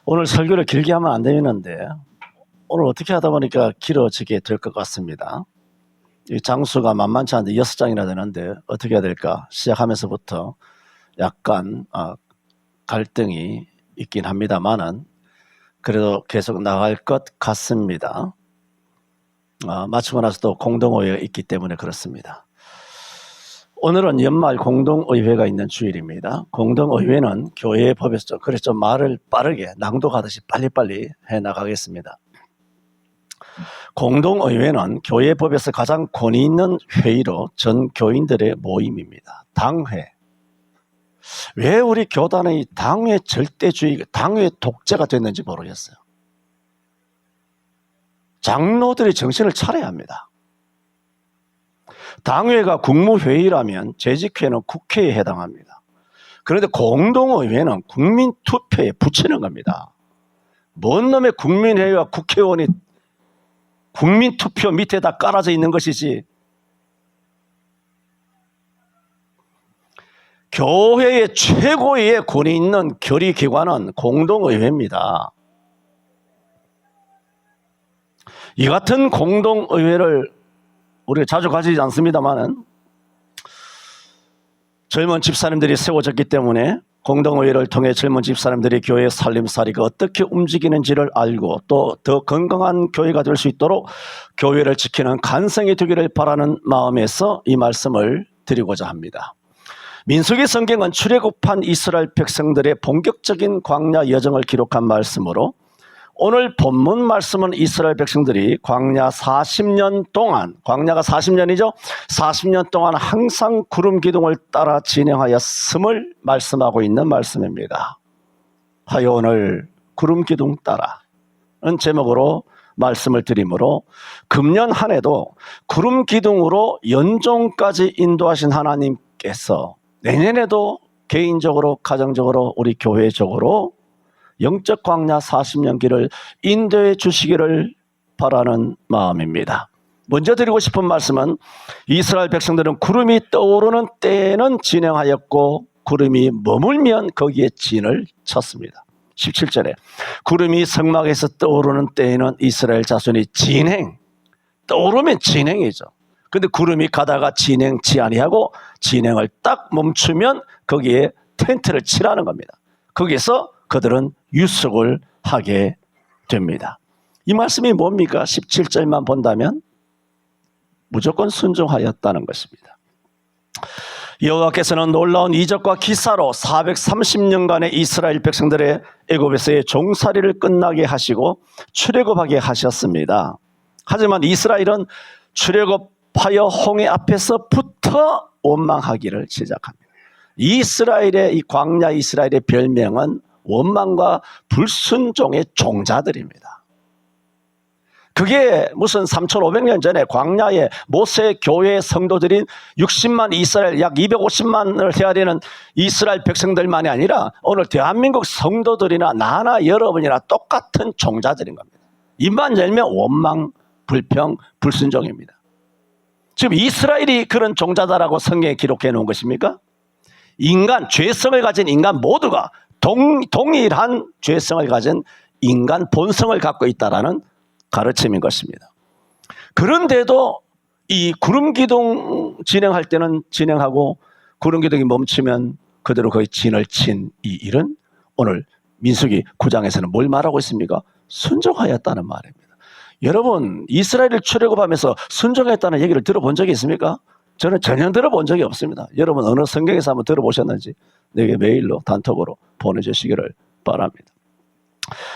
오늘 설교를 길게 하면 안 되는데 오늘 어떻게 하다 보니까 길어지게 될 것 같습니다. 이 장수가 만만치 않은데 6장이나 되는데 어떻게 해야 될까 시작하면서부터 약간 갈등이 있긴 합니다만은 그래도 계속 나갈 것 같습니다. 마치고 나서도 공동의회가 있기 때문에 그렇습니다. 오늘은 연말 공동의회가 있는 주일입니다. 공동의회는 교회의 법에서 그래서 좀 말을 빠르게 낭독하듯이 빨리빨리 해나가겠습니다. 공동의회는 교회의 법에서 가장 권위 있는 회의로 전 교인들의 모임입니다. 당회. 왜 우리 교단의 당회 절대주의, 당회 독재가 됐는지 모르겠어요. 장로들이 정신을 차려야 합니다. 당회가 국무회의라면 재직회는 국회에 해당합니다. 그런데 공동의회는 국민투표에 붙이는 겁니다. 뭔 놈의 국민회의와 국회의원이 국민투표 밑에다 깔아져 있는 것이지. 교회의 최고의 권위 있는 결의기관은 공동의회입니다. 이 같은 공동의회를 우리가 자주 가지지 않습니다만은 젊은 집사님들이 세워졌기 때문에 공동의회를 통해 젊은 집사님들이 교회의 살림살이가 어떻게 움직이는지를 알고 또 더 건강한 교회가 될 수 있도록 교회를 지키는 간성이 되기를 바라는 마음에서 이 말씀을 드리고자 합니다. 민수기 성경은 출애굽한 이스라엘 백성들의 본격적인 광야 여정을 기록한 말씀으로 오늘 본문 말씀은 이스라엘 백성들이 광야 40년 동안, 광야가 40년이죠? 40년 동안 항상 구름 기둥을 따라 진행하였음을 말씀하고 있는 말씀입니다. 하여 오늘 구름 기둥 따라는 제목으로 말씀을 드리므로 금년 한 해도 구름 기둥으로 연종까지 인도하신 하나님께서 내년에도 개인적으로, 가정적으로, 우리 교회적으로 영적 광야 40년 길을 인도해 주시기를 바라는 마음입니다. 먼저 드리고 싶은 말씀은 이스라엘 백성들은 구름이 떠오르는 때에는 진행하였고 구름이 머물면 거기에 진을 쳤습니다. 17절에 구름이 성막에서 떠오르는 때에는 이스라엘 자손이 떠오르면 진행이죠. 근데 구름이 가다가 진행치 아니하고 진행을 딱 멈추면 거기에 텐트를 치라는 겁니다. 거기서 그들은 유숙을 하게 됩니다. 이 말씀이 뭡니까? 17절만 본다면 무조건 순종하였다는 것입니다. 여호와께서는 놀라운 이적과 기사로 430년간의 이스라엘 백성들의 애굽에서의 종살이를 끝나게 하시고 출애굽하게 하셨습니다. 하지만 이스라엘은 출애굽하여 홍해 앞에서부터 원망하기를 시작합니다. 이스라엘의 이 광야 이스라엘의 별명은 원망과 불순종의 종자들입니다. 그게 무슨 3500년 전에 광야에 모세 교회 성도들인 60만 이스라엘 약 250만을 해야 되는 이스라엘 백성들만이 아니라 오늘 대한민국 성도들이나 나나 여러분이나 똑같은 종자들인 겁니다. 입만 열면 원망, 불평, 불순종입니다. 지금 이스라엘이 그런 종자다라고 성경에 기록해 놓은 것입니까? 인간, 죄성을 가진 인간 모두가 동일한 죄성을 가진 인간 본성을 갖고 있다라는 가르침인 것입니다. 그런데도 이 구름기둥 진행할 때는 진행하고 구름기둥이 멈추면 그대로 거의 진을 친 이 일은 오늘 민수기 9장에서는 뭘 말하고 있습니까? 순종하였다는 말입니다. 여러분 이스라엘을 출애굽하면서 순종했다는 얘기를 들어본 적이 있습니까? 저는 전혀 들어본 적이 없습니다. 여러분 어느 성경에서 한번 들어보셨는지 내게 메일로 단톡으로 보내주시기를 바랍니다.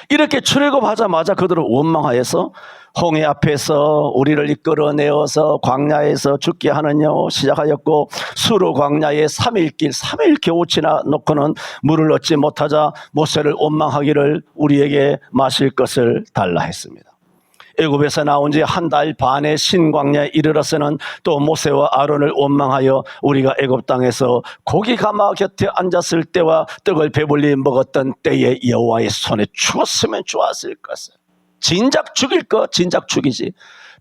이렇게 출애굽하자마자 그들은 원망하여서 홍해 앞에서 우리를 이끌어내어서 광야에서 죽게 하느냐고 시작하였고 수르 광야에 3일길 3일 겨우 지나 놓고는 물을 얻지 못하자 모세를 원망하기를 우리에게 마실 것을 달라 했습니다. 애굽에서 나온 지 한 달 반의 신광야에 이르러서는 또 모세와 아론을 원망하여 우리가 애굽 땅에서 고기 가마 곁에 앉았을 때와 떡을 배불리 먹었던 때에 여호와의 손에 죽었으면 좋았을 것을. 진작 죽일 거 진작 죽이지.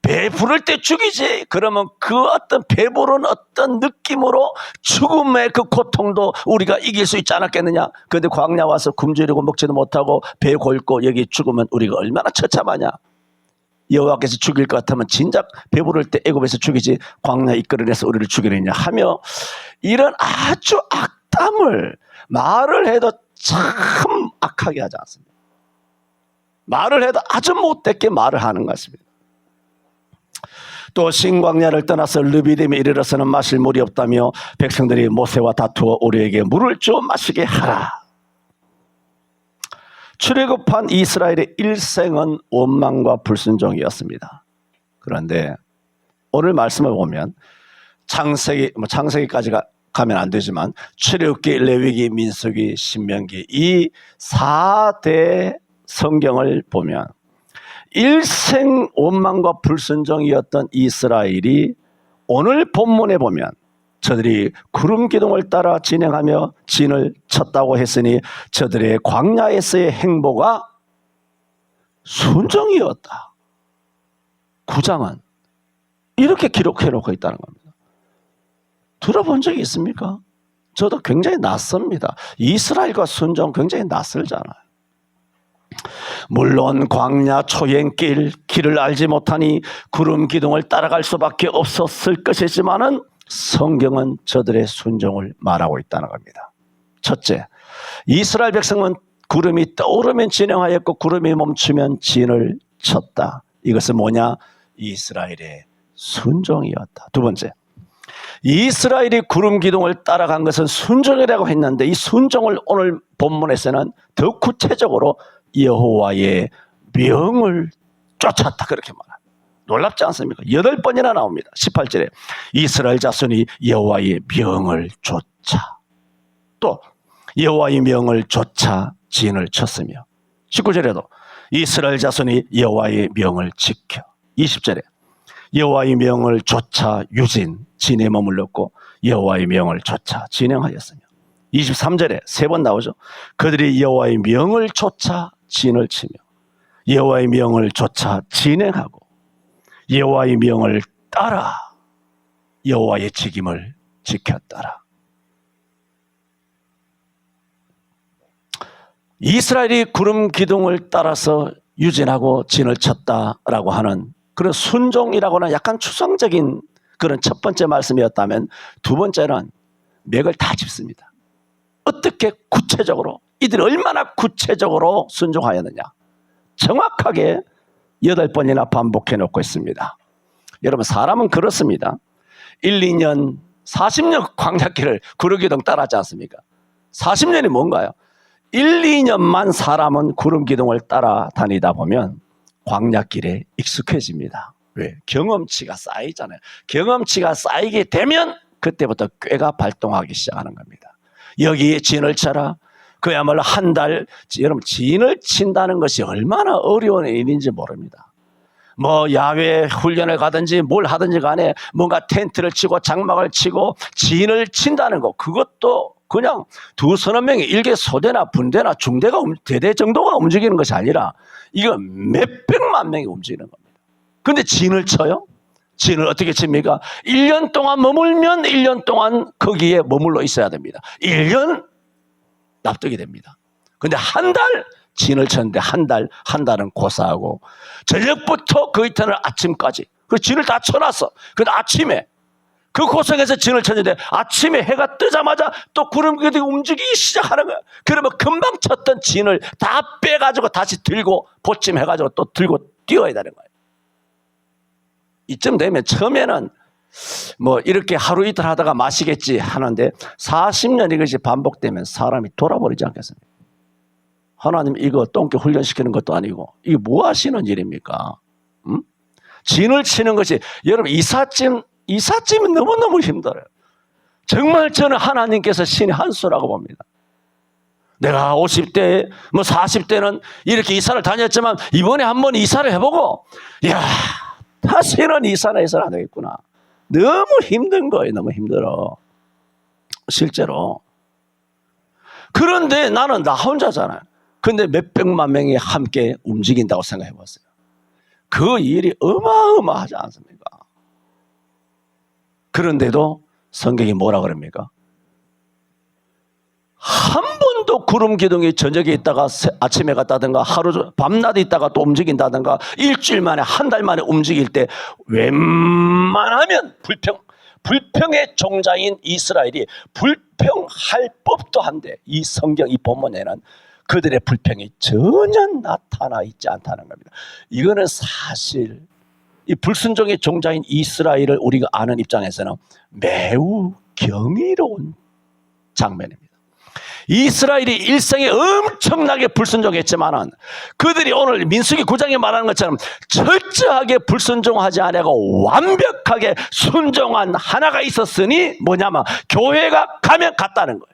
배 부를 때 죽이지. 그러면 그 어떤 배부른 어떤 느낌으로 죽음의 그 고통도 우리가 이길 수 있지 않았겠느냐. 그런데 광야 와서 굶주리고 먹지도 못하고 배 골고 여기 죽으면 우리가 얼마나 처참하냐. 여호와께서 죽일 것 같으면 진작 배부를 때 애굽에서 죽이지 광야 이끌어내서 우리를 죽이느냐 하며 이런 아주 악담을 말을 해도 참 악하게 하지 않습니다. 말을 해도 아주 못되게 말을 하는 것입니다. 또 신광야를 떠나서 르비딤에 이르러서는 마실 물이 없다며 백성들이 모세와 다투어 우리에게 물을 주어 마시게 하라. 출애굽한 이스라엘의 일생은 원망과 불순종이었습니다. 그런데 오늘 말씀을 보면 창세기까지 가면 안 되지만 출애굽기, 레위기, 민수기, 신명기 이 4대 성경을 보면 일생 원망과 불순종이었던 이스라엘이 오늘 본문에 보면 저들이 구름 기둥을 따라 진행하며 진을 쳤다고 했으니 저들의 광야에서의 행보가 순종이었다. 9장은 이렇게 기록해놓고 있다는 겁니다. 들어본 적이 있습니까? 저도 굉장히 낯섭니다. 이스라엘과 순종 굉장히 낯설잖아요. 물론 광야 초행길 길을 알지 못하니 구름 기둥을 따라갈 수밖에 없었을 것이지만은 성경은 저들의 순종을 말하고 있다는 겁니다. 첫째, 이스라엘 백성은 구름이 떠오르면 진행하였고 구름이 멈추면 진을 쳤다. 이것은 뭐냐? 이스라엘의 순종이었다. 두 번째, 이스라엘이 구름 기둥을 따라간 것은 순종이라고 했는데 이 순종을 오늘 본문에서는 더 구체적으로 여호와의 명을 쫓았다 그렇게 말합니다. 놀랍지 않습니까? 8번이나 나옵니다. 18절에 이스라엘 자손이 여호와의 명을 쫓아 또 여호와의 명을 쫓아 진을 쳤으며 19절에도 이스라엘 자손이 여호와의 명을 지켜 20절에 여호와의 명을 쫓아 유진 진에 머물렀고 여호와의 명을 쫓아 진행하였으며 23절에 3번 나오죠. 그들이 여호와의 명을 쫓아 진을 치며 여호와의 명을 쫓아 진행하고 여호와의 명을 따라 여호와의 직임을 지켰더라. 이스라엘이 구름 기둥을 따라서 유진하고 진을 쳤다라고 하는 그런 순종이라고는 약간 추상적인 그런 첫 번째 말씀이었다면 두 번째는 맥을 다 짚습니다. 어떻게 구체적으로 이들이 얼마나 구체적으로 순종하였느냐 정확하게 8번이나 반복해 놓고 있습니다. 여러분 사람은 그렇습니다. 1, 2년, 40년 광야길을 구름기둥 따라하지 않습니까? 40년이 뭔가요? 1, 2년만 사람은 구름기둥을 따라다니다 보면 광야길에 익숙해집니다. 왜? 경험치가 쌓이잖아요. 경험치가 쌓이게 되면 그때부터 꾀가 발동하기 시작하는 겁니다. 여기에 진을 쳐라. 그야말로 한 달, 여러분 진을 친다는 것이 얼마나 어려운 일인지 모릅니다. 뭐 야외 훈련을 가든지 뭘 하든지 간에 뭔가 텐트를 치고 장막을 치고 진을 친다는 거 그것도 그냥 두서너 명이 일개 소대나 분대나 중대가 대대 정도가 움직이는 것이 아니라 이거 몇백만 명이 움직이는 겁니다. 그런데 진을 쳐요? 진을 어떻게 칩니까? 1년 동안 머물면 1년 동안 거기에 머물러 있어야 됩니다. 1년 납득이 됩니다. 그런데 한 달 진을 쳤는데 한 달은 고사하고 저녁부터 그 이튿날 아침까지 그 진을 다 쳐놨어. 그런데 아침에 그 고생해서 진을 쳤는데 아침에 해가 뜨자마자 또 구름 기둥이 움직이기 시작하는 거야. 그러면 금방 쳤던 진을 다 빼가지고 다시 들고 보침해가지고 또 들고 뛰어야 되는 거예요. 이쯤 되면 처음에는 뭐 이렇게 하루 이틀 하다가 마시겠지 하는데 40년 이것이 반복되면 사람이 돌아버리지 않겠습니까? 하나님 이거 똥개 훈련시키는 것도 아니고 이게 뭐 하시는 일입니까? 진을 치는 것이 여러분 이삿짐은 너무너무 힘들어요. 정말 저는 하나님께서 신의 한 수라고 봅니다. 내가 50대 뭐 40대는 이렇게 이사를 다녔지만 이번에 한번 이사를 해보고 이야 다시는 이사를 해서는 안 되겠구나. 너무 힘든 거예요. 너무 힘들어. 실제로. 그런데 나는 나 혼자잖아요. 근데 몇백만 명이 함께 움직인다고 생각해 봤어요. 그 일이 어마어마하지 않습니까? 그런데도 성경이 뭐라 그럽니까? 한 번도 구름 기둥이 저녁에 있다가 아침에 갔다든가 밤낮 있다가 또 움직인다든가 일주일 만에 한 달 만에 움직일 때 웬만하면 불평의 종자인 이스라엘이 불평할 법도 한데 이 성경 이 본문에는 그들의 불평이 전혀 나타나 있지 않다는 겁니다. 이거는 사실 이 불순종의 종자인 이스라엘을 우리가 아는 입장에서는 매우 경이로운 장면입니다. 이스라엘이 일생에 엄청나게 불순종했지만은 그들이 오늘 민수기 9장에 말하는 것처럼 철저하게 불순종하지 않고 완벽하게 순종한 하나가 있었으니 뭐냐면 교회가 가면 갔다는 거예요.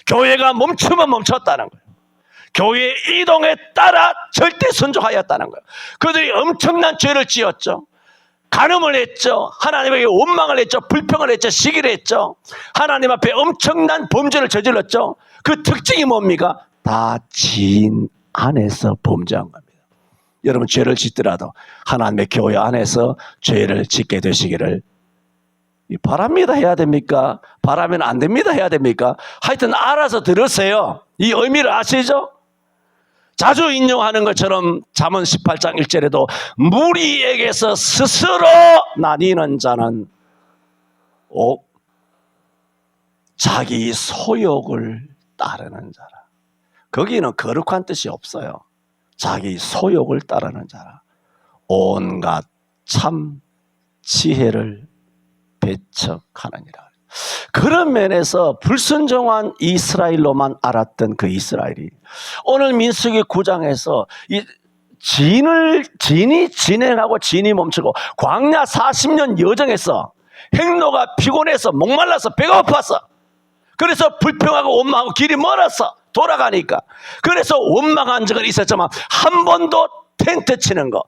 교회가 멈추면 멈췄다는 거예요. 교회의 이동에 따라 절대 순종하였다는 거예요. 그들이 엄청난 죄를 지었죠. 간음을 했죠. 하나님에게 원망을 했죠. 불평을 했죠. 시기를 했죠. 하나님 앞에 엄청난 범죄를 저질렀죠. 그 특징이 뭡니까? 다 지인 안에서 범죄한 겁니다. 여러분 죄를 짓더라도 하나님의 교회 안에서 죄를 짓게 되시기를 바랍니다. 해야 됩니까? 바라면 안 됩니다. 해야 됩니까? 하여튼 알아서 들으세요. 이 의미를 아시죠? 자주 인용하는 것처럼 잠언 18장 1절에도 무리에게서 스스로 나뉘는 자는 자기 소욕을 따르는 자라. 거기는 거룩한 뜻이 없어요. 자기 소욕을 따르는 자라. 온갖 참 지혜를 배척하느니라. 그런 면에서 불순종한 이스라엘로만 알았던 그 이스라엘이 오늘 민수기 9장에서 진이 진행하고 진이 멈추고 광야 40년 여정에서 행로가 피곤해서 목말라서 배가 고팠어. 그래서 불평하고 원망하고 길이 멀었어. 돌아가니까. 그래서 원망한 적은 있었지만 한 번도 텐트 치는 거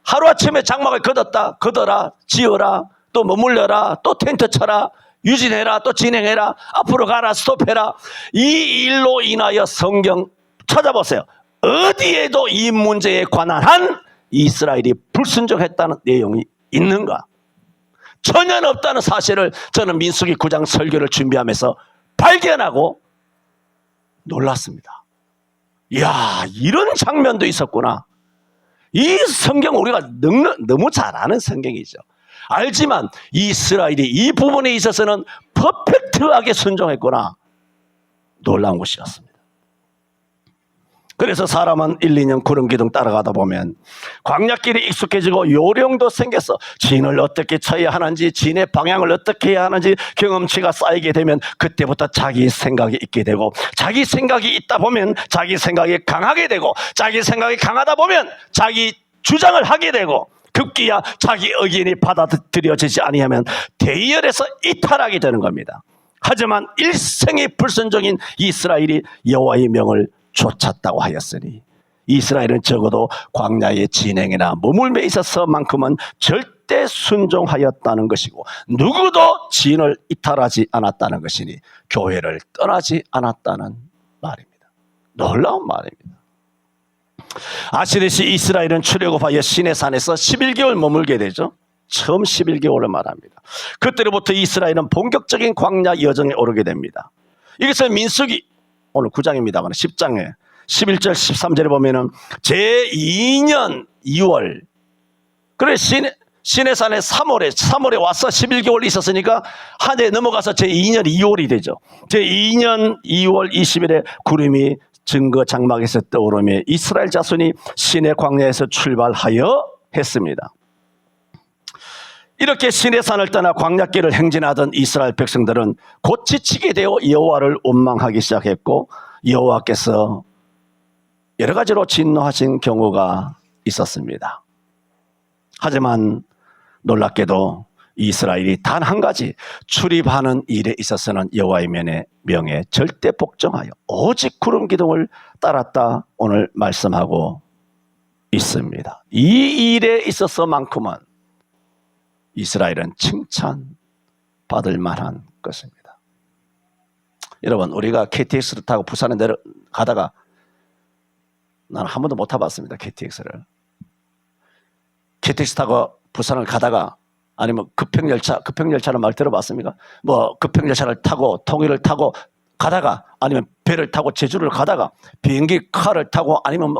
하루아침에 장막을 걷어라 지어라 또 머물러라 또 텐트 쳐라 유진해라 또 진행해라 앞으로 가라 스톱해라 이 일로 인하여 성경 찾아보세요. 어디에도 이 문제에 관한 한 이스라엘이 불순종했다는 내용이 있는가? 전혀 없다는 사실을 저는 민수기 9장 설교를 준비하면서 발견하고 놀랐습니다. 이야, 이런 장면도 있었구나. 이 성경 우리가 너무 잘 아는 성경이죠. 알지만 이스라엘이 이 부분에 있어서는 퍼펙트하게 순종했구나. 놀라운 것이었습니다. 그래서 사람은 1, 2년 구름기둥 따라가다 보면 광야길이 익숙해지고 요령도 생겨서 진을 어떻게 쳐야 하는지 진의 방향을 어떻게 해야 하는지 경험치가 쌓이게 되면 그때부터 자기 생각이 있게 되고 자기 생각이 있다 보면 자기 생각이 강하게 되고 자기 생각이 강하다 보면 자기 주장을 하게 되고 급기야 자기 의견이 받아들여지지 아니하면 대열에서 이탈하게 되는 겁니다. 하지만 일생의 불순종인 이스라엘이 여호와의 명을 쫓았다고 하였으니 이스라엘은 적어도 광야의 진행이나 머물매 있어서만큼은 절대 순종하였다는 것이고 누구도 진을 이탈하지 않았다는 것이니 교회를 떠나지 않았다는 말입니다. 놀라운 말입니다. 아시듯이 이스라엘은 출애굽하여 시내산에서 11개월 머물게 되죠. 처음 11개월을 말합니다. 그때로부터 이스라엘은 본격적인 광야 여정에 오르게 됩니다. 이것은 민수기 오늘 9장입니다만 10장에 11절 13절에 보면은 제2년 2월 그래 시내산에 3월에 와서 11개월 있었으니까 한 해 넘어가서 제2년 2월이 되죠. 제2년 2월 20일에 구름이 증거 장막에서 떠오르며 이스라엘 자손이 시내 광야에서 출발하여 했습니다. 이렇게 시내산을 떠나 광야길을 행진하던 이스라엘 백성들은 곧 지치게 되어 여호와를 원망하기 시작했고 여호와께서 여러 가지로 진노하신 경우가 있었습니다. 하지만 놀랍게도 이스라엘이 단 한 가지 출입하는 일에 있어서는 여호와의 명에 절대 복종하여 오직 구름 기둥을 따랐다 오늘 말씀하고 있습니다. 이 일에 있어서만큼은 이스라엘은 칭찬받을 만한 것입니다. 여러분 우리가 KTX를 타고 부산에 내려가다가 나는 한 번도 못 타봤습니다. KTX를. KTX 타고 부산을 가다가 아니면 급행열차는 말 들어봤습니까? 뭐 급행열차를 타고 통일을 타고 가다가 아니면 배를 타고 제주를 가다가 비행기 카를 타고 아니면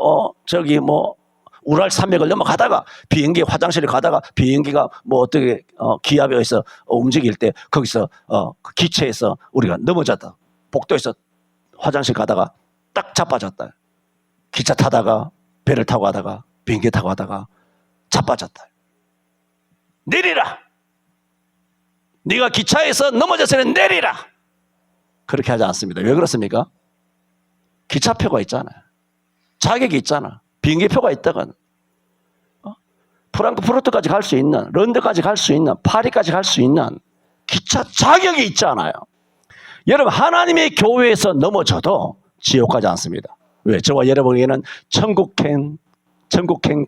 우랄 산맥을 넘어가다가 비행기 화장실에 가다가 비행기가 어떻게 기압에서 움직일 때 거기서 그 기체에서 우리가 넘어졌다. 복도에서 화장실 가다가 딱 자빠졌다. 기차 타다가 배를 타고 가다가 비행기 타고 가다가 자빠졌다. 내리라. 네가 기차에서 넘어져서는 내리라. 그렇게 하지 않습니다. 왜 그렇습니까? 기차표가 있잖아요. 자격이 있잖아. 비행기표가 있다가 프랑크푸르트까지 갈 수 있는, 런던까지 갈 수 있는, 파리까지 갈 수 있는 기차 자격이 있잖아요. 여러분, 하나님의 교회에서 넘어져도 지옥 가지 않습니다. 왜? 저와 여러분에게는 천국행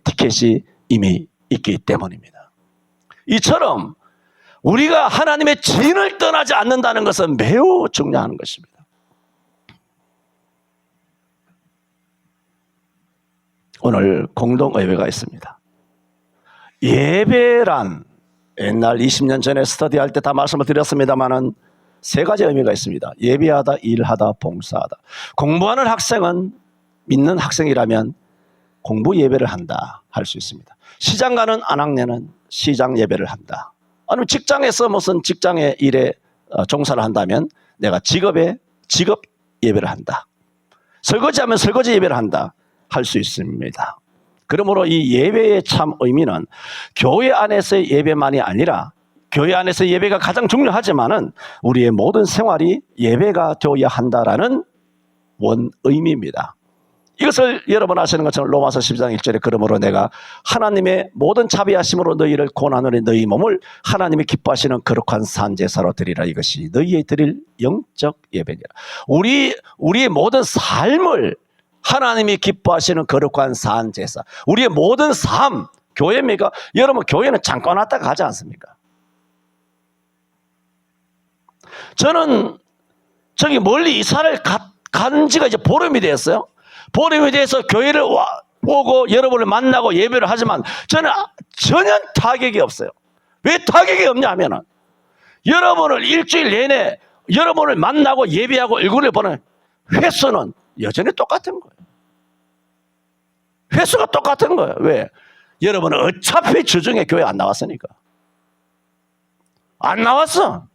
티켓이 이미 있기 때문입니다. 이처럼 우리가 하나님의 진을 떠나지 않는다는 것은 매우 중요한 것입니다. 오늘 공동의회가 있습니다. 예배란 옛날 20년 전에 스터디할 때 다 말씀을 드렸습니다만은 세 가지 의미가 있습니다. 예배하다, 일하다, 봉사하다. 공부하는 학생은 믿는 학생이라면 공부 예배를 한다 할 수 있습니다. 시장 가는 안학년은 시장 예배를 한다. 아니면 직장에서 무슨 직장의 일에 종사를 한다면 내가 직업 예배를 한다. 설거지하면 설거지 예배를 한다 할 수 있습니다. 그러므로 이 예배의 참 의미는 교회 안에서의 예배만이 아니라 교회 안에서 예배가 가장 중요하지만은 우리의 모든 생활이 예배가 되어야 한다라는 원의미입니다. 이것을 여러분 아시는 것처럼 로마서 12장 1절에 그러므로 내가 하나님의 모든 자비하심으로 너희를 고난으로 너희 몸을 하나님이 기뻐하시는 거룩한 산제사로 드리라. 이것이 너희의 드릴 영적 예배니라. 우리의 모든 삶을 하나님이 기뻐하시는 거룩한 산제사. 우리의 모든 삶, 교회입니까? 여러분, 교회는 잠깐 왔다가 가지 않습니까? 저는 저기 멀리 이사를 간 지가 이제 보름이 됐어요. 보름이 돼서 교회를 오고 여러분을 만나고 예배를 하지만 저는 전혀 타격이 없어요. 왜 타격이 없냐 하면은 여러분을 일주일 내내 여러분을 만나고 예배하고 얼굴을 보는 횟수는 여전히 똑같은 거예요. 횟수가 똑같은 거예요. 왜? 여러분은 어차피 주중에 교회 안 나왔으니까. 안 나왔어.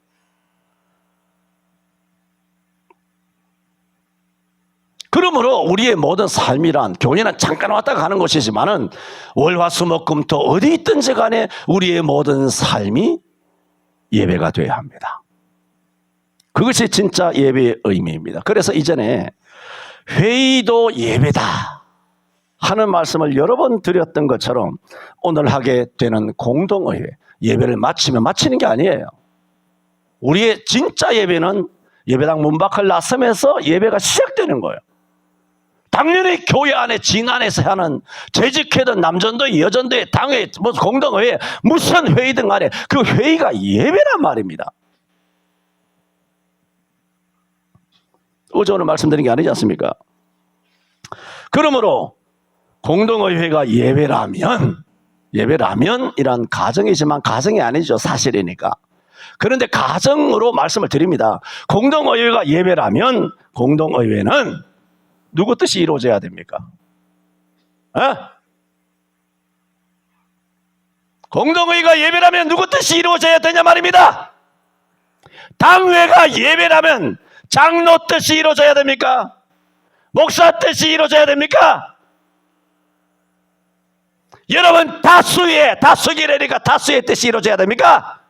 그러므로 우리의 모든 삶이란 교회는 잠깐 왔다가 가는 것이지만은 월화수목금토 어디 있든지 간에 우리의 모든 삶이 예배가 되어야 합니다. 그것이 진짜 예배의 의미입니다. 그래서 이전에 회의도 예배다 하는 말씀을 여러 번 드렸던 것처럼 오늘 하게 되는 공동의회, 예배를 마치면 마치는 게 아니에요. 우리의 진짜 예배는 예배당 문 밖을 나서면서 예배가 시작되는 거예요. 당연히 교회 안에 진 안에서 하는 재직회든 남전도회 여전도회 당회 무슨 공동회의 무슨 회의든 간에 그 회의가 예배란 말입니다. 어제 오늘 말씀드린 게 아니지 않습니까? 그러므로 공동의회가 예배라면이란 가정이지만 가정이 아니죠. 사실이니까. 그런데 가정으로 말씀을 드립니다. 공동의회가 예배라면 공동의회는 누구 뜻이 이루어져야 됩니까? 공동의회가 예배라면 누구 뜻이 이루어져야 되냐 말입니다. 당회가 예배라면 장로 뜻이 이루어져야 됩니까? 목사 뜻이 이루어져야 됩니까? 여러분 다수기라니까 다수의 뜻이 이루어져야 됩니까?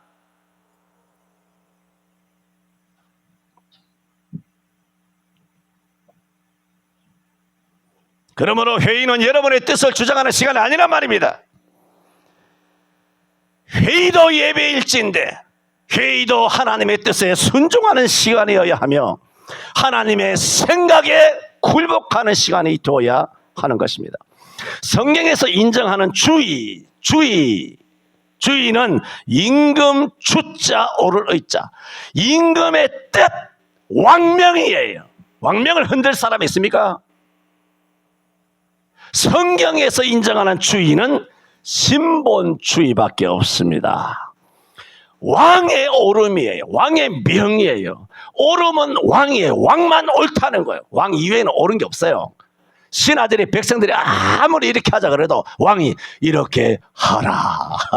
그러므로 회의는 여러분의 뜻을 주장하는 시간이 아니란 말입니다. 회의도 예배일지인데 회의도 하나님의 뜻에 순종하는 시간이어야 하며 하나님의 생각에 굴복하는 시간이 되어야 하는 것입니다. 성경에서 인정하는 주의는 임금 주자 오를 의자, 임금의 뜻, 왕명이에요. 왕명을 흔들 사람이 있습니까? 성경에서 인정하는 주의는 신본주의밖에 없습니다. 왕의 오름이에요. 왕의 명이에요. 오름은 왕이에요. 왕만 옳다는 거예요. 왕 이외에는 옳은 게 없어요. 신하들이 백성들이 아무리 이렇게 하자 그래도 왕이 이렇게 하라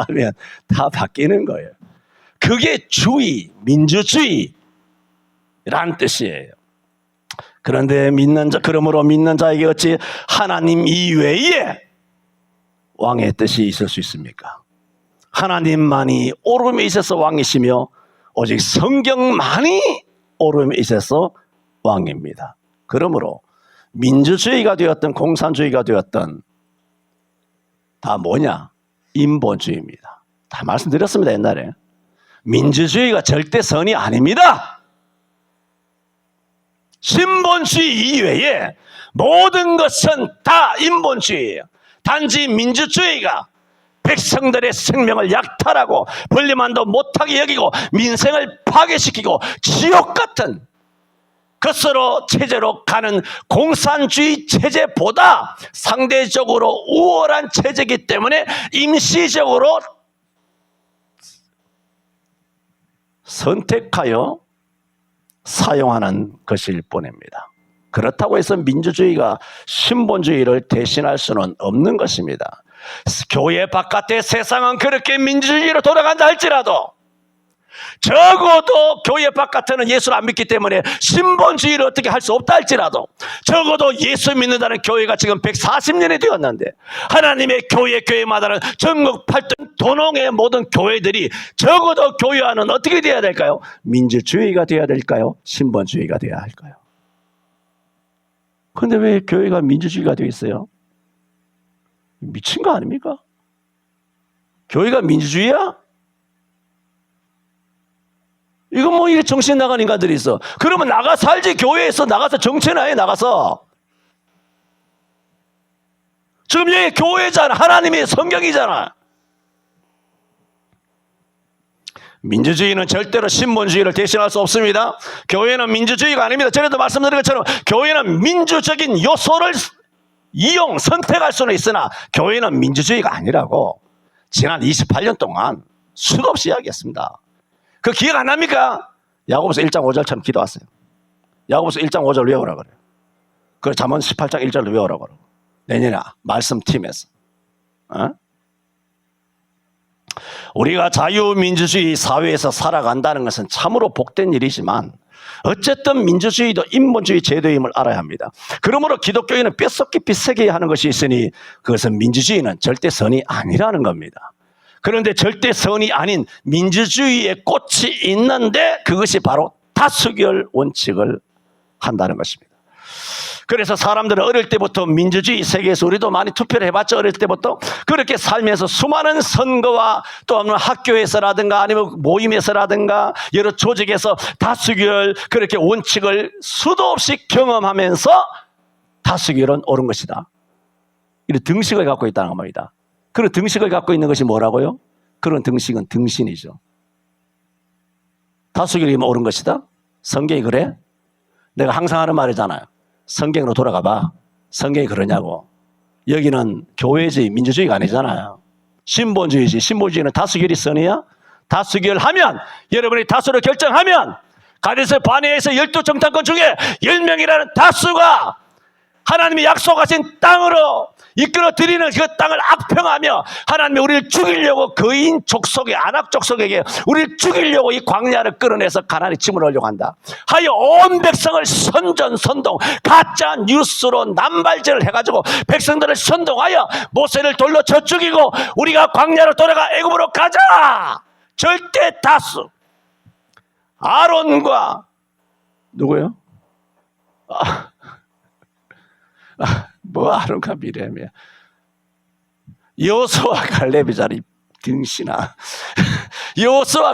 하면 다 바뀌는 거예요. 그게 주의, 민주주의란 뜻이에요. 그런데 그러므로 믿는 자에게 어찌 하나님 이외에 왕의 뜻이 있을 수 있습니까? 하나님만이 오름에 있어서 왕이시며 오직 성경만이 오름에 있어서 왕입니다. 그러므로 민주주의가 되었든 공산주의가 되었든 다 뭐냐? 인본주의입니다. 다 말씀드렸습니다, 옛날에. 민주주의가 절대 선이 아닙니다. 신본주의 이외에 모든 것은 다 인본주의예요. 단지 민주주의가 백성들의 생명을 약탈하고 분리만도 못하게 여기고 민생을 파괴시키고 지옥 같은 것으로 체제로 가는 공산주의 체제보다 상대적으로 우월한 체제이기 때문에 임시적으로 선택하여 사용하는 것일 뿐입니다. 그렇다고 해서 민주주의가 신본주의를 대신할 수는 없는 것입니다. 교회 바깥의 세상은 그렇게 민주주의로 돌아간다 할지라도 적어도 교회 바깥에는 예수를 안 믿기 때문에 신본주의를 어떻게 할 수 없다 할지라도 적어도 예수 믿는다는 교회가 지금 140년이 되었는데 하나님의 교회마다는 전국 8등 도농의 모든 교회들이 적어도 교회와는 어떻게 되어야 될까요? 민주주의가 되어야 될까요? 신본주의가 되어야 할까요? 그런데 왜 교회가 민주주의가 되어 있어요? 미친 거 아닙니까? 교회가 민주주의야? 이건 뭐 이게 정신 나간 인간들이 있어. 그러면 나가 살지. 교회에서 나가서 정치나 해. 나가서. 지금 여기 교회잖아. 하나님의 성경이잖아. 민주주의는 절대로 신본주의를 대신할 수 없습니다. 교회는 민주주의가 아닙니다. 전에도 말씀드린 것처럼 교회는 민주적인 요소를 선택할 수는 있으나 교회는 민주주의가 아니라고 지난 28년 동안 수도 없이 이야기했습니다. 그 기억 안 납니까? 야고보서 1장 5절처럼 기도하세요. 야고보서 1장 5절 외우라 그래요. 그리고 잠언 18장 1절을 외우라 그래요. 내년에 말씀팀에서. 우리가 자유민주주의 사회에서 살아간다는 것은 참으로 복된 일이지만 어쨌든 민주주의도 인본주의 제도임을 알아야 합니다. 그러므로 기독교인은 뼛속 깊이 새겨야 하는 것이 있으니 그것은 민주주의는 절대 선이 아니라는 겁니다. 그런데 절대 선이 아닌 민주주의의 꽃이 있는데 그것이 바로 다수결 원칙을 한다는 것입니다. 그래서 사람들은 어릴 때부터 민주주의 세계에서 우리도 많이 투표를 해봤죠. 어릴 때부터 그렇게 살면서 수많은 선거와 또 학교에서라든가 아니면 모임에서라든가 여러 조직에서 다수결 그렇게 원칙을 수도 없이 경험하면서 다수결은 옳은 것이다. 이런 등식을 갖고 있다는 겁니다. 그런 등식을 갖고 있는 것이 뭐라고요? 그런 등식은 등신이죠. 다수결이면 옳은 것이다? 성경이 그래? 내가 항상 하는 말이잖아요. 성경으로 돌아가 봐. 성경이 그러냐고. 여기는 교회주의, 민주주의가 아니잖아요. 신본주의지. 신본주의는 다수결이 선이야? 다수결하면, 여러분이 다수로 결정하면 가데스 바네아에서 12정탐권 중에 10명이라는 다수가 하나님이 약속하신 땅으로 이끌어 드리는 그 땅을 악평하며 하나님이 우리를 죽이려고 거인 족속의 아낙 족속에게 우리를 죽이려고 이 광야를 끌어내서 가나안에 짐을 얻으려고 한다. 하여 온 백성을 선동 가짜 뉴스로 남발질을 해가지고 백성들을 선동하여 모세를 돌로 쳐 죽이고 우리가 광야로 돌아가 애굽으로 가자. 절대 다수. 아론과 누구요? 뭐 아론과 미리암이야. 여호수아 갈렙이잖아. 등신아. 여호수아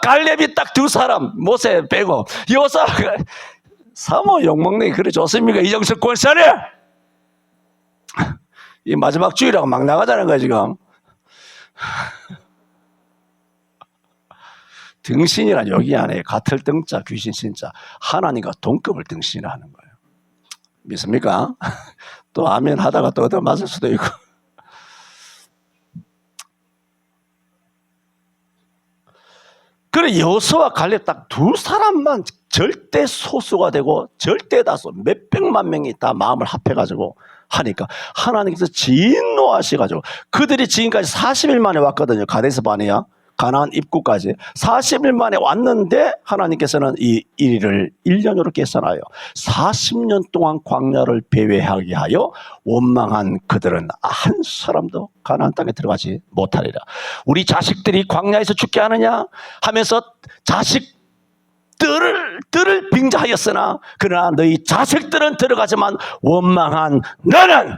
갈렙이 딱 두 사람. 모세 빼고 여호수아 사모 욕먹는 게 그래 좋습니까? 이정석 권사님 이 마지막 주의라고 막 나가자는 거야 지금. 등신이란 여기 안에 같을 등자 귀신 신자 하나님과 동급을 등신이라 하는 거예요. 믿습니까? 또 아멘 하다가 또 얻어 맞을 수도 있고. 그래 여호수아와 갈렙 딱 두 사람만 절대 소수가 되고 절대 다수 몇백만 명이 다 마음을 합해가지고 하니까 하나님께서 진노하셔가지고 그들이 지금까지 40일 만에 왔거든요. 가데스 바네아 가나안 입구까지 40일 만에 왔는데 하나님께서는 이 일을 1년으로 계산하여 40년 동안 광야를 배회하게 하여 원망한 그들은 한 사람도 가나안 땅에 들어가지 못하리라. 우리 자식들이 광야에서 죽게 하느냐 하면서 자식들을 빙자하였으나 그러나 너희 자식들은 들어가지만 원망한 너는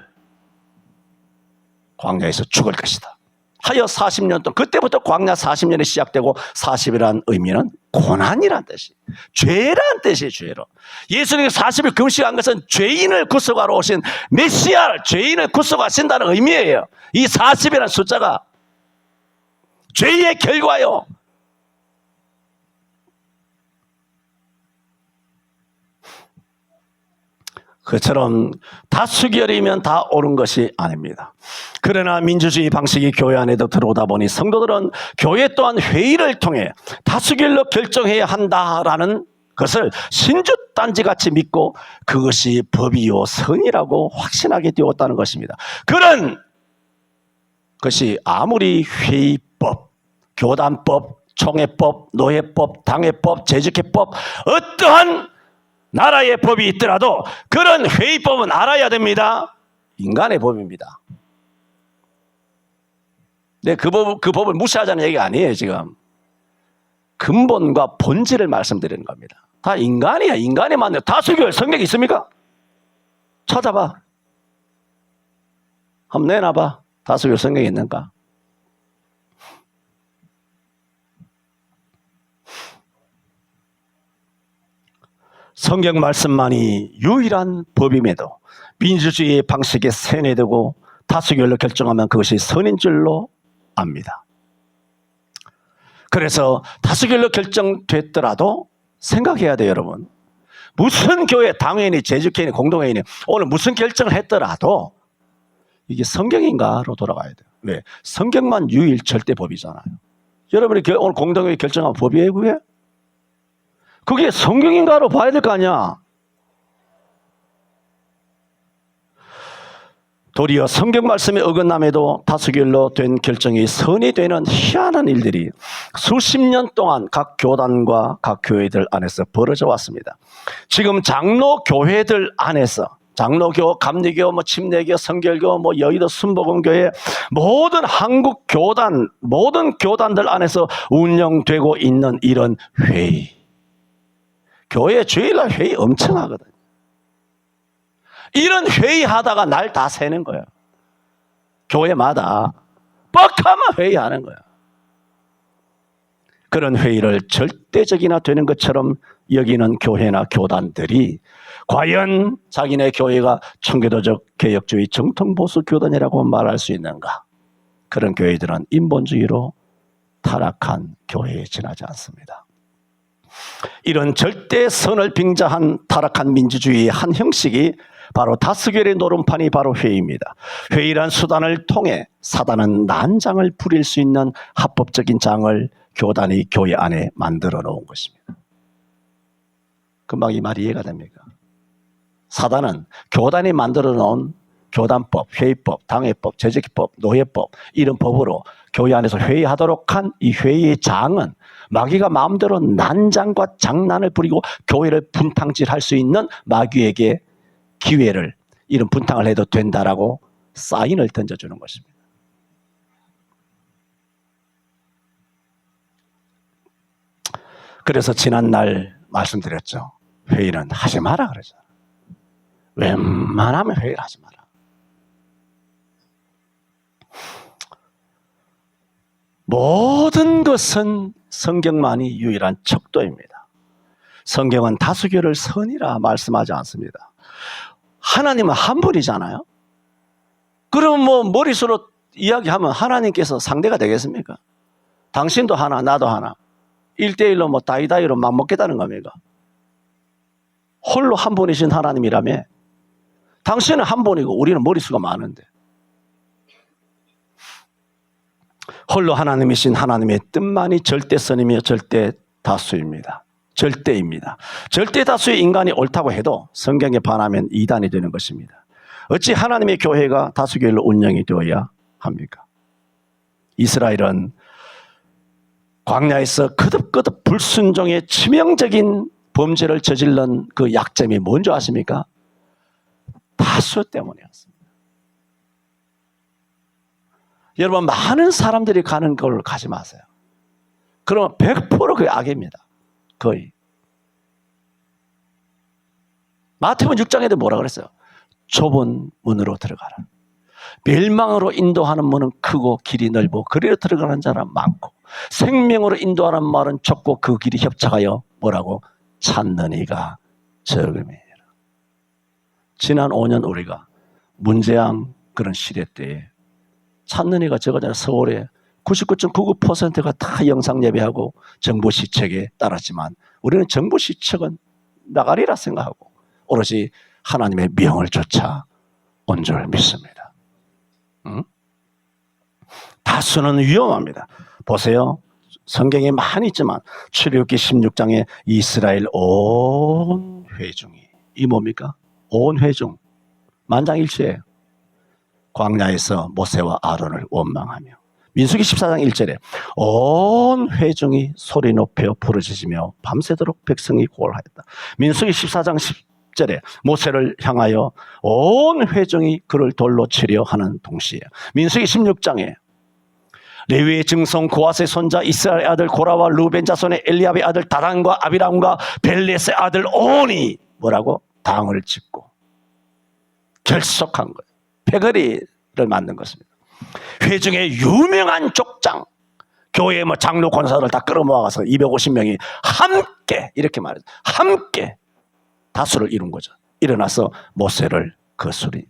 광야에서 죽을 것이다 하여 40년 동안, 그때부터 광야 40년이 시작되고 40이라는 의미는 고난이란 뜻이, 죄란 뜻이에요. 죄로. 예수님이 40일 금식한 것은 죄인을 구속하러 오신 메시아, 죄인을 구속하신다는 의미예요. 이 40이라는 숫자가 죄의 결과요. 그처럼 다수결이면 다 옳은 것이 아닙니다. 그러나 민주주의 방식이 교회 안에도 들어오다 보니 성도들은 교회 또한 회의를 통해 다수결로 결정해야 한다라는 것을 신주단지같이 믿고 그것이 법이요 선이라고 확신하게 되었다는 것입니다. 그런 것이 아무리 회의법, 교단법, 총회법, 노회법, 당회법, 재직회법 어떠한 나라의 법이 있더라도 그런 회의법은 알아야 됩니다. 인간의 법입니다. 네, 그 법을 무시하자는 얘기가 아니에요. 지금 근본과 본질을 말씀드리는 겁니다. 다 인간이야. 인간이 만든 다수결 성경에 있습니까? 찾아봐. 한번 내놔봐. 다수결 성경에 있는가? 성경 말씀만이 유일한 법임에도 민주주의의 방식에 세뇌되고 다수결로 결정하면 그것이 선인 줄로 압니다. 그래서 다수결로 결정됐더라도 생각해야 돼요, 여러분. 무슨 교회, 당회니, 재직회니, 공동회의니 오늘 무슨 결정을 했더라도 이게 성경인가로 돌아가야 돼요. 왜? 성경만 유일 절대법이잖아요. 여러분이 오늘 공동회의 결정한 법이에요, 그게? 그게 성경인가로 봐야 될 거 아니야. 도리어 성경 말씀에 어긋남에도 다수결로 된 결정이 선이 되는 희한한 일들이 수십 년 동안 각 교단과 각 교회들 안에서 벌어져 왔습니다. 지금 장로 교회들 안에서 장로교, 감리교, 침례교, 성결교, 여의도 순복음교회 모든 한국 교단, 모든 교단들 안에서 운영되고 있는 이런 회의. 교회 주일날 회의 엄청 하거든요. 이런 회의하다가 날 다 새는 거예요. 교회마다 뻑하면 회의하는 거예요. 그런 회의를 절대적이나 되는 것처럼 여기는 교회나 교단들이 과연 자기네 교회가 청교도적 개혁주의 정통보수 교단이라고 말할 수 있는가? 그런 교회들은 인본주의로 타락한 교회에 지나지 않습니다. 이런 절대 선을 빙자한 타락한 민주주의의 한 형식이 바로 다수결의 노름판이 바로 회의입니다. 회의란 수단을 통해 사단은 난장을 부릴 수 있는 합법적인 장을 교단이 교회 안에 만들어 놓은 것입니다. 금방 이 말이 이해가 됩니까? 사단은 교단이 만들어 놓은 교단법, 회의법, 당회법, 재직법, 노예법 이런 법으로 교회 안에서 회의하도록 한 이 회의의 장은 마귀가 마음대로 난장과 장난을 부리고 교회를 분탕질할 수 있는 마귀에게 기회를, 이런 분탕을 해도 된다라고 사인을 던져주는 것입니다. 그래서 지난날 말씀드렸죠. 회의는 하지 마라 그러죠. 웬만하면 회의를 하지 마라. 모든 것은 성경만이 유일한 척도입니다. 성경은 다수결을 선이라 말씀하지 않습니다. 하나님은 한 분이잖아요. 그럼 머릿수로 이야기하면 하나님께서 상대가 되겠습니까? 당신도 하나, 나도 하나. 1대1로 다이다이로 막 먹겠다는 겁니까? 홀로 한 분이신 하나님이라며 당신은 한 분이고 우리는 머릿수가 많은데. 홀로 하나님이신 하나님의 뜻만이 절대선이며 절대 다수입니다. 절대입니다. 절대 다수의 인간이 옳다고 해도 성경에 반하면 이단이 되는 것입니다. 어찌 하나님의 교회가 다수교회로 운영이 되어야 합니까? 이스라엘은 광야에서 거듭거듭 불순종의 치명적인 범죄를 저질른 그 약점이 뭔지 아십니까? 다수 때문이었습니다. 여러분, 많은 사람들이 가는 걸 가지 마세요. 그러면 100% 그게 악입니다. 거의. 마태복음 6장에도 뭐라 그랬어요? 좁은 문으로 들어가라. 멸망으로 인도하는 문은 크고 길이 넓고 그리로 들어가는 자는 많고 생명으로 인도하는 말은 좁고 그 길이 협착하여 뭐라고? 찾는 이가 적음이니라. 지난 5년 우리가 문재양 그런 시대 때에 찾는 이가 적어잖아요. 서울에 99.99%가 다 영상 예배하고 정부 시책에 따랐지만 우리는 정부 시책은 나가리라 생각하고 오로지 하나님의 명을 쫓아 온 줄 믿습니다. 응? 다수는 위험합니다. 보세요. 성경에 많이 있지만 출애굽기 16장에 이스라엘 온 회중이, 이 뭡니까? 온 회중, 만장일치예요. 광야에서 모세와 아론을 원망하며, 민수기 14장 1절에 온 회중이 소리 높여 부르짖으며 밤새도록 백성이 고을하였다. 민수기 14장 10절에 모세를 향하여 온 회중이 그를 돌로 치려 하는 동시에 민수기 16장에 레위의 증손 고아스의 손자 이스라엘 아들 고라와 루벤 자손의 엘리압의 아들 다단과 아비람과 벨렛의 아들 온이 뭐라고? 당을 짓고 결속한 거예요. 패거리를 만든 것입니다. 회중의 유명한 족장, 교회 뭐 장로 권사들 다 끌어모아서 250명이 함께 이렇게 말해요. 함께 다수를 이룬 거죠. 일어나서 모세를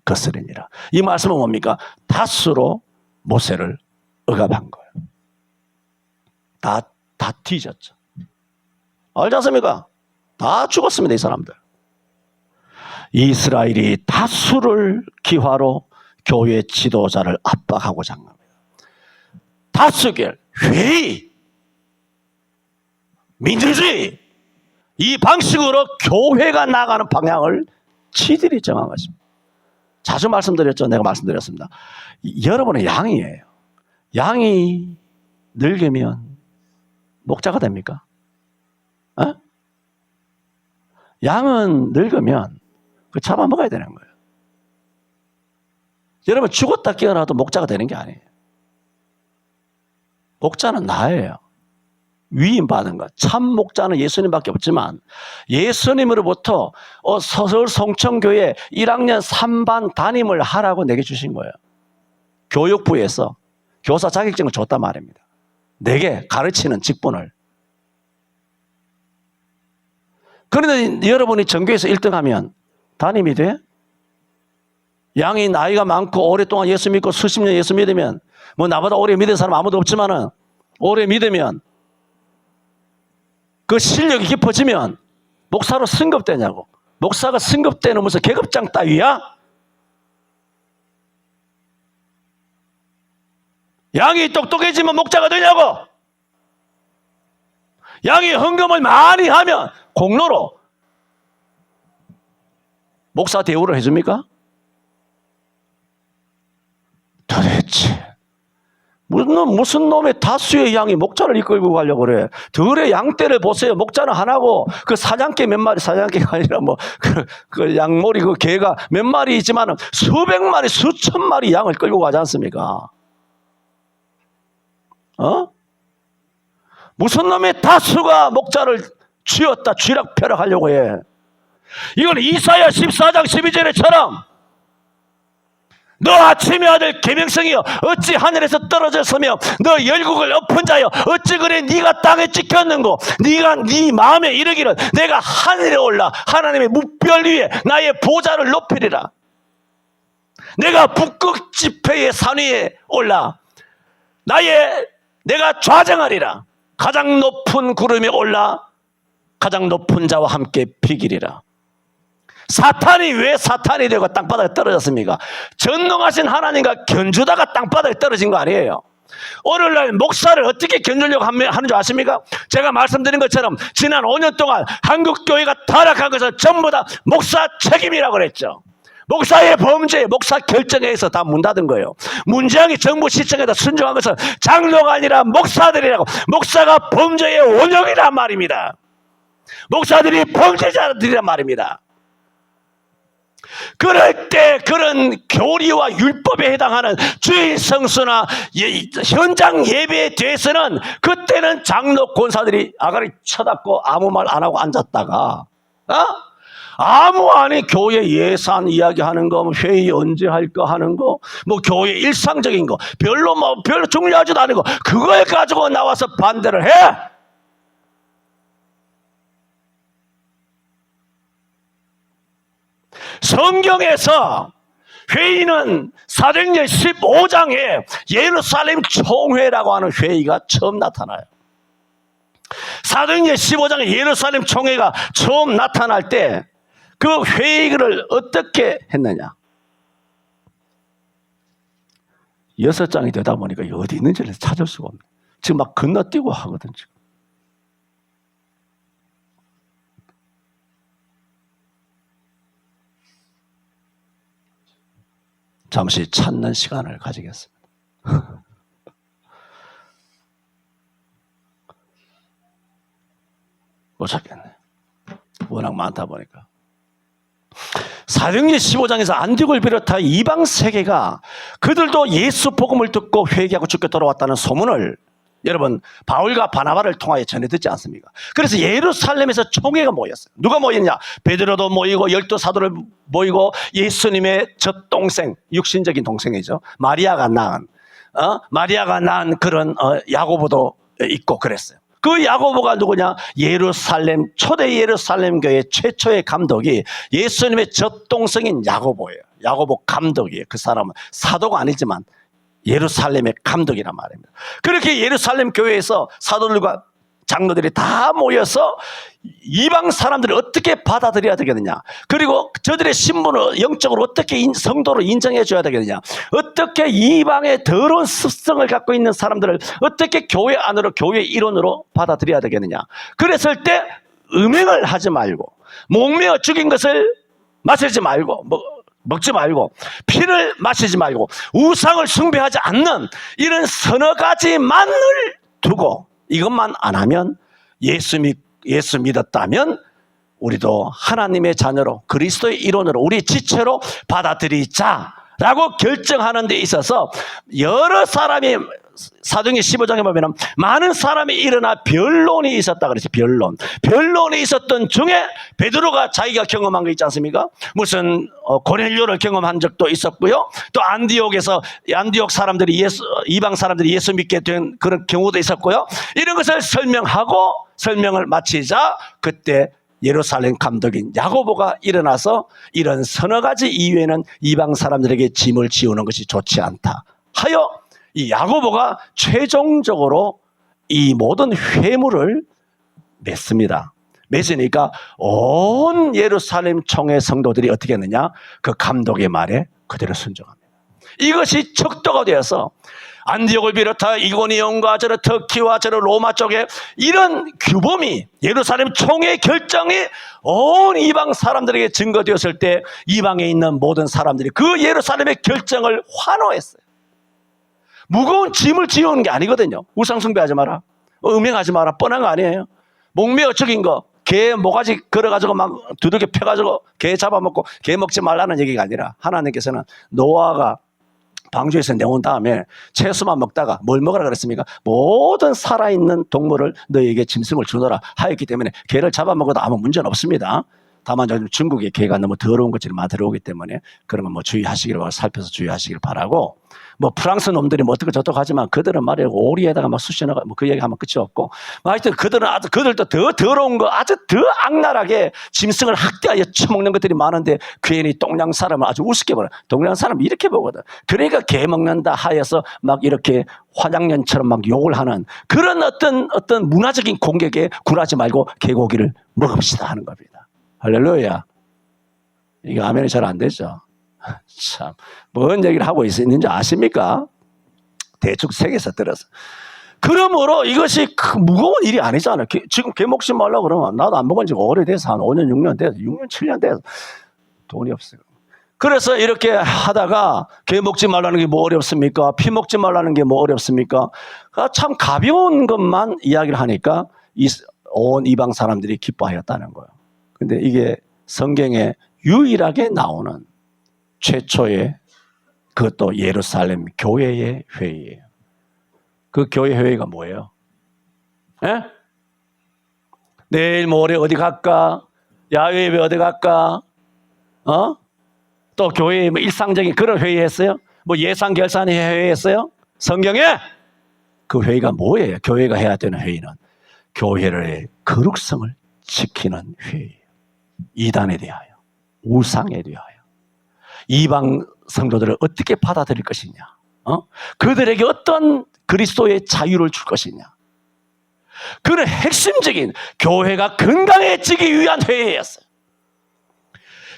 거스리니라. 이 말씀은 뭡니까? 다수로 모세를 억압한 거예요. 다 뒤졌죠. 알지 않습니까? 다 죽었습니다, 이 사람들. 이스라엘이 다수를 기화로 교회 지도자를 압박하고자 한 겁니다. 다수결, 회의, 민주주의, 이 방식으로 교회가 나가는 방향을 지들이 정한 것입니다. 자주 말씀드렸죠. 내가 말씀드렸습니다. 여러분은 양이에요. 양이 늙으면 목자가 됩니까? 어? 양은 늙으면 그 잡아먹어야 되는 거예요. 여러분 죽었다 깨어나도 목자가 되는 게 아니에요. 목자는 나예요. 위임받은 것. 참 목자는 예수님밖에 없지만 예수님으로부터 서울 성천교회 1학년 3반 담임을 하라고 내게 주신 거예요. 교육부에서 교사 자격증을 줬단 말입니다. 내게 가르치는 직분을. 그런데 여러분이 전교에서 1등하면 담임이 돼? 양이 나이가 많고 오랫동안 예수 믿고 수십 년 예수 믿으면 뭐 나보다 오래 믿은 사람 아무도 없지만은 오래 믿으면 그 실력이 깊어지면 목사로 승급되냐고. 목사가 승급되는 무슨 계급장 따위야? 양이 똑똑해지면 목자가 되냐고. 양이 헌금을 많이 하면 공로로 목사 대우를 해줍니까? 도대체 무슨 놈의 다수의 양이 목자를 이끌고 가려고 그래. 들의 양떼를 보세요. 목자는 하나고 그 사냥개 몇 마리, 사냥개가 아니라 뭐 그 양머리 그 개가 몇 마리 있지만 수백 마리, 수천 마리 양을 끌고 가지 않습니까? 무슨 놈의 다수가 목자를 쥐었다 쥐락펴락하려고 해. 이건 이사야 14장 12절에처럼 너 아침의 아들 계명성이여 어찌 하늘에서 떨어졌으며 너 열국을 엎은 자여 어찌 그래 네가 땅에 찍혔는고. 네가 네 마음에 이르기를 내가 하늘에 올라 하나님의 무별 위에 나의 보좌를 높이리라. 내가 북극 지폐의 산 위에 올라 내가 좌정하리라. 가장 높은 구름에 올라 가장 높은 자와 함께 비기리라. 사탄이 왜 사탄이 되고 땅바닥에 떨어졌습니까? 전능하신 하나님과 견주다가 땅바닥에 떨어진 거 아니에요. 오늘날 목사를 어떻게 견주려고 하는 줄 아십니까? 제가 말씀드린 것처럼 지난 5년 동안 한국 교회가 타락한 것은 전부 다 목사 책임이라고 그랬죠. 목사의 범죄, 목사 결정에 의해서 다 문 닫은 거예요. 문재영이 정부 시청에다 순종한 것은 장로가 아니라 목사들이라고. 목사가 범죄의 원형이란 말입니다. 목사들이 범죄자들이란 말입니다. 그럴 때 그런 교리와 율법에 해당하는 주일 성수나 현장 예배에 대해서는 그때는 장로 권사들이 아가리 쳐닫고 아무 말 안 하고 앉았다가 아무 아니 교회 예산 이야기하는 거, 뭐 회의 언제 할까 하는 거, 뭐 교회 일상적인 거 별로 중요하지도 않은 거 그걸 가지고 나와서 반대를 해. 성경에서 회의는 사도행전 15장에 예루살렘 총회라고 하는 회의가 처음 나타나요. 사도행전 15장에 예루살렘 총회가 처음 나타날 때 그 회의를 어떻게 했느냐? 6장이 되다 보니까 어디 있는지를 찾을 수가 없네. 지금 막 건너뛰고 하거든. 지금. 잠시 찾는 시간을 가지겠습니다. 못 찾겠네. 워낙 많다 보니까. 사도행전 15장에서 안디옥을 비롯한 이방 세계가 그들도 예수 복음을 듣고 회개하고 주께 돌아왔다는 소문을 여러분 바울과 바나바를 통하여 전해 듣지 않습니까? 그래서 예루살렘에서 총회가 모였어요. 누가 모였냐? 베드로도 모이고 12 사도를 모이고 예수님의 젖동생, 육신적인 동생이죠. 마리아가 낳은 그런 야고보도 있고 그랬어요. 그 야고보가 누구냐? 초대 예루살렘 교회 최초의 감독이 예수님의 젖동생인 야고보예요. 야고보 감독이에요. 그 사람은 사도가 아니지만 예루살렘의 감독이란 말입니다. 그렇게 예루살렘 교회에서 사도들과 장로들이 다 모여서 이방 사람들을 어떻게 받아들여야 되겠느냐, 그리고 저들의 신분을 영적으로 어떻게 성도로 인정해 줘야 되겠느냐, 어떻게 이방의 더러운 습성을 갖고 있는 사람들을 어떻게 교회 안으로, 교회 일원으로 받아들여야 되겠느냐. 그랬을 때 음행을 하지 말고, 목매어 죽인 것을 마시지 말고, 먹지 말고, 피를 마시지 말고, 우상을 숭배하지 않는 이런 서너 가지만을 두고 이것만 안 하면 예수 믿었다면 우리도 하나님의 자녀로, 그리스도의 일원으로, 우리 지체로 받아들이자라고 결정하는 데 있어서 여러 사람이, 사도행전 15장에 보면 많은 사람이 일어나 변론이 있었다 그랬어요. 변론이 있었던 중에 베드로가 자기가 경험한 거 있지 않습니까? 무슨 고넬료를 경험한 적도 있었고요. 또 안디옥 사람들이 이방 사람들이 예수 믿게 된 그런 경우도 있었고요. 이런 것을 설명을 마치자 그때 예루살렘 감독인 야고보가 일어나서 이런 서너 가지 이유에는 이방 사람들에게 짐을 지우는 것이 좋지 않다 하여 이 야고보가 최종적으로 이 모든 회무를 맺습니다. 맺으니까 온 예루살렘 총회 성도들이 어떻게 했느냐? 그 감독의 말에 그대로 순종합니다. 이것이 척도가 되어서 안디옥을 비롯한 이고니온과 저런 터키와 저런 로마 쪽에 이런 규범이, 예루살렘 총회 결정이 온 이방 사람들에게 증거되었을 때 이방에 있는 모든 사람들이 그 예루살렘의 결정을 환호했어요. 무거운 짐을 지우는 게 아니거든요. 우상 숭배하지 마라, 음행하지 마라, 뻔한 거 아니에요. 목매어 죽인 거, 개 모가지 걸어가지고 막 두들겨 펴가지고 개 잡아먹고 개 먹지 말라는 얘기가 아니라, 하나님께서는 노아가 방주에서 내온 다음에 채소만 먹다가 뭘 먹으라 그랬습니까? 모든 살아있는 동물을 너희에게 짐승을 주노라 하였기 때문에 개를 잡아먹어도 아무 문제는 없습니다. 다만 중국의 개가 너무 더러운 것들이 많이 들어오기 때문에 그러면 주의하시기를, 살펴서 주의하시기를 바라고, 프랑스 놈들이 어떻게 저떻게 하지만 그들은 말이야 오리에다가 쑤셔넣어 그 얘기하면 끝이 없고, 하여튼 그들도 더 더러운 거, 아주 더 악랄하게 짐승을 학대하여 처먹는 것들이 많은데 괜히 동양 사람을 아주 우습게 보는, 동양 사람 이렇게 보거든. 그러니까 개 먹는다 하여서 막 이렇게 화장년처럼 막 욕을 하는 그런 어떤 문화적인 공격에 굴하지 말고 개고기를 먹읍시다 하는 겁니다. 할렐루야. 이거 아멘이 잘 안 되죠. 참, 뭔 얘기를 하고 있는지 아십니까? 대충 세계에서 들었어. 그러므로 이것이 무거운 일이 아니잖아. 지금 개 먹지 말라 그러면 나도 안 먹은 지가 오래돼서 한 5년, 6년 돼서 6년, 7년 돼서 돈이 없어요. 그래서 이렇게 하다가 개 먹지 말라는 게 뭐 어렵습니까? 피 먹지 말라는 게 뭐 어렵습니까? 참 가벼운 것만 이야기를 하니까 온 이방 사람들이 기뻐하였다는 거예요. 근데 이게 성경에 유일하게 나오는 최초의 그것도 예루살렘 교회의 회의예요. 그 교회 회의가 뭐예요? 에? 내일 모레 어디 갈까? 야외 예배 어디 갈까? 또 교회에 뭐 일상적인 그런 회의했어요? 뭐 예산 결산 회의했어요? 성경에 그 회의가 뭐예요? 교회가 해야 되는 회의는 교회의 거룩성을 지키는 회의예요. 이단에 대하여, 우상에 대하여, 이방 성도들을 어떻게 받아들일 것이냐, 그들에게 어떤 그리스도의 자유를 줄 것이냐, 그런 핵심적인 교회가 건강해지기 위한 회의였어요.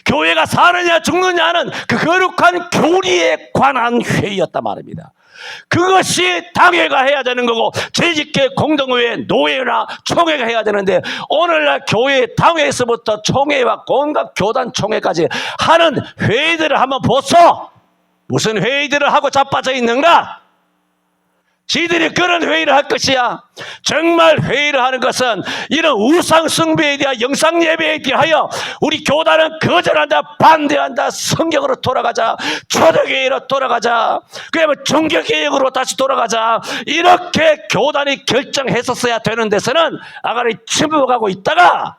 교회가 사느냐 죽느냐는 그 거룩한 교리에 관한 회의였단 말입니다. 그것이 당회가 해야 되는 거고 재직회, 공동회, 노회나 총회가 해야 되는데 오늘날 교회 당회에서부터 총회와 온갖 교단 총회까지 하는 회의들을 한번 보소. 무슨 회의들을 하고 자빠져 있는가? 지들이 그런 회의를 할 것이야. 정말 회의를 하는 것은 이런 우상 숭배에 대한 영상 예배에 대하여 우리 교단은 거절한다, 반대한다, 성경으로 돌아가자, 초대교회로 돌아가자, 그러면 종교개혁으로 다시 돌아가자, 이렇게 교단이 결정했었어야 되는 데서는 아가리 침묵하고 있다가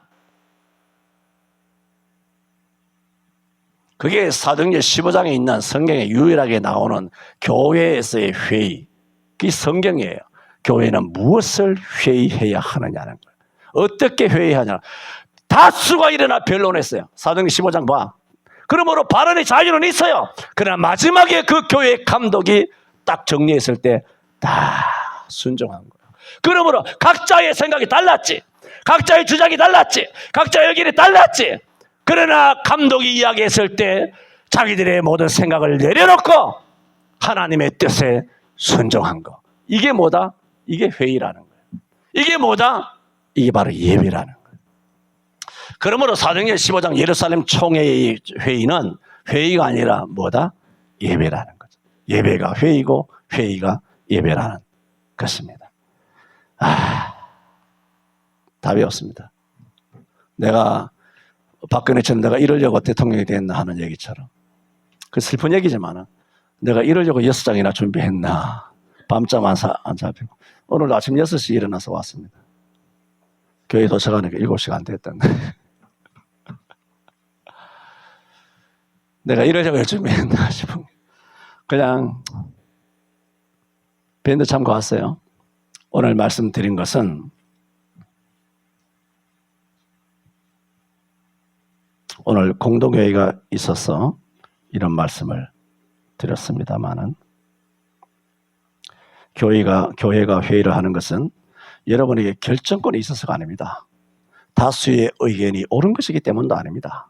그게 사도행전 15장에 있는 성경에 유일하게 나오는 교회에서의 회의, 이 성경이에요. 교회는 무엇을 회의해야 하느냐는 거예요. 어떻게 회의하냐. 다수가 일어나 변론했어요. 사도행전 15장 봐. 그러므로 발언의 자유는 있어요. 그러나 마지막에 그 교회의 감독이 딱 정리했을 때 다 순종한 거예요. 그러므로 각자의 생각이 달랐지. 각자의 주장이 달랐지. 각자의 의견이 달랐지. 그러나 감독이 이야기했을 때 자기들의 모든 생각을 내려놓고 하나님의 뜻에 순종한 거. 이게 뭐다? 이게 회의라는 거예요. 이게 뭐다? 이게 바로 예배라는 거예요. 그러므로 사도행전 15장 예루살렘 총회의 회의는 회의가 아니라 뭐다? 예배라는 거죠. 예배가 회의고 회의가 예배라는 것입니다. 답이 없습니다. 내가 박근혜처럼 내가 이러려고 대통령이 됐나 하는 얘기처럼 그 슬픈 얘기지만 내가 이러려고 6장이나 준비했나. 밤잠 안 잡히고. 오늘 아침 6시 일어나서 왔습니다. 교회 도착하니까 7시가 안 됐던데. 내가 이러려고 준비했나 싶은. 그냥 밴드 참고 왔어요. 오늘 말씀드린 것은 오늘 공동회의가 있어서 이런 말씀을 드렸습니다만은 교회가 회의를 하는 것은 여러분에게 결정권이 있어서가 아닙니다. 다수의 의견이 옳은 것이기 때문도 아닙니다.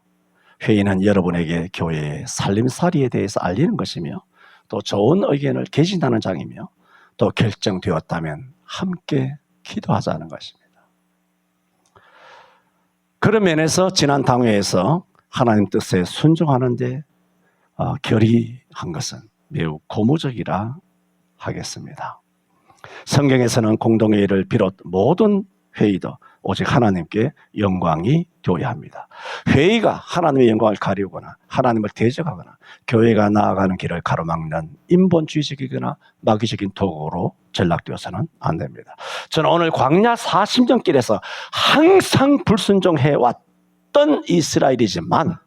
회의는 여러분에게 교회의 살림살이에 대해서 알리는 것이며 또 좋은 의견을 개진하는 장이며 또 결정되었다면 함께 기도하자는 것입니다. 그런 면에서 지난 당회에서 하나님 뜻에 순종하는 데 결의한 것은 매우 고무적이라 하겠습니다. 성경에서는 공동회의를 비롯 모든 회의도 오직 하나님께 영광이 되어야 합니다. 회의가 하나님의 영광을 가리우거나 하나님을 대적하거나 교회가 나아가는 길을 가로막는 인본주의적이거나 마귀적인 도구로 전락되어서는 안 됩니다. 저는 오늘 광야 40년 길에서 항상 불순종해 왔던 이스라엘이지만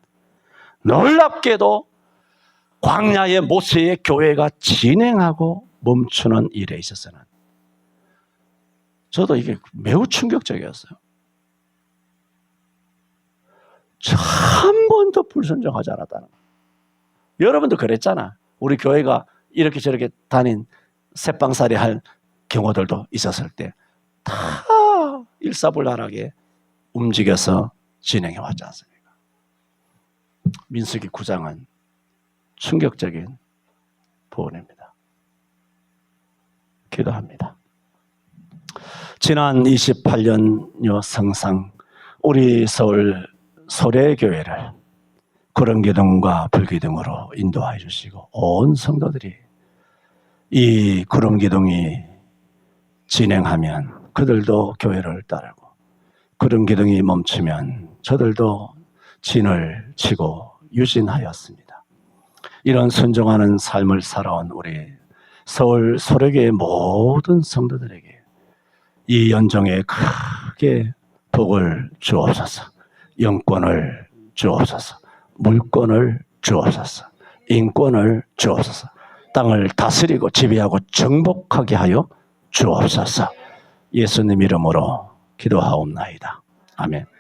놀랍게도 광야의 모세의 교회가 진행하고 멈추는 일에 있어서는 저도 이게 매우 충격적이었어요. 한 번도 불순종하지 않았다는 거예요. 여러분도 그랬잖아. 우리 교회가 이렇게 저렇게 다닌 새빵살이 할 경우들도 있었을 때 다 일사불란하게 움직여서 진행해 왔지 않습니까? 민수기 9장은 충격적인 부분입니다. 기도합니다. 지난 28년여 성상 우리 서울 소래교회를 구름기둥과 불기둥으로 인도하여 주시고 온 성도들이 이 구름기둥이 진행하면 그들도 교회를 따르고 구름기둥이 멈추면 저들도 진을 치고 유진하였습니다. 이런 순종하는 삶을 살아온 우리 서울 소래교회 모든 성도들에게 이 연정에 크게 복을 주옵소서. 영권을 주옵소서. 물권을 주옵소서. 인권을 주옵소서. 땅을 다스리고 지배하고 정복하게 하여 주옵소서. 예수님 이름으로 기도하옵나이다. 아멘.